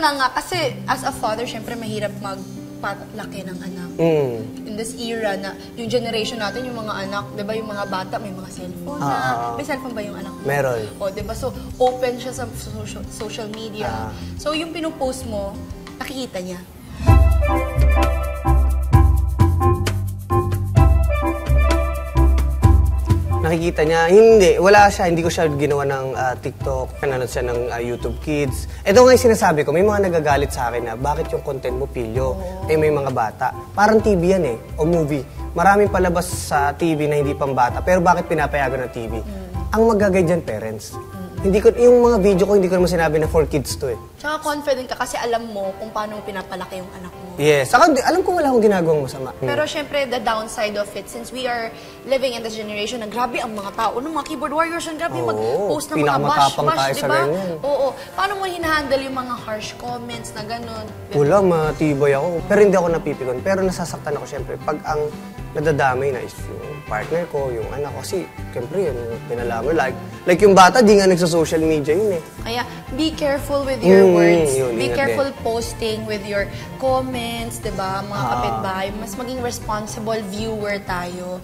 Na nga, kasi as a father, syempre mahirap magpalaki ng anak. In this era na, yung generation natin, yung mga anak, di ba yung mga bata, may mga cellphone na. May cellphone ba yung anak mo? Meron. O, di ba? So, open siya sa social media. So, yung pinupost mo, nakikita niya. Nakikita niya, hindi, wala siya, hindi ko siya ginawa ng TikTok, nanonood siya ng YouTube Kids. Ito nga yung sinasabi ko, may mga nagagalit sa akin na bakit yung content mo pilyo, may mga bata. Parang TV yan o movie. Maraming palabas sa TV na hindi pang bata, pero bakit pinapayagan ng TV? Ang magagay dyan, parents. Hindi ko, yung mga video ko, hindi ko naman sinabi na for kids to Tsaka confident ka kasi alam mo kung paano mo pinapalaki yung anak mo. Yes. Saka, alam ko wala akong ginagawang masama. Pero syempre, the downside of it, since we are living in this generation na grabe ang mga tao, mga keyboard warriors, ang grabe mag-post ng mga bash, di ba? Oo. Paano mo hinahandle yung mga harsh comments na gano'n? Wala, matibay ako. Pero hindi ako napipikon. Pero nasasaktan ako syempre pag ang nadadamay na is yung partner ko, yung anak ko. Kasi, syempre, yun, pinalaman. Like yung bata, di nga nagsa-social media yun Kaya, be careful with your words. Yun, be careful posting with your comments, diba? Mga kapitbahay. Mas maging responsible viewer tayo.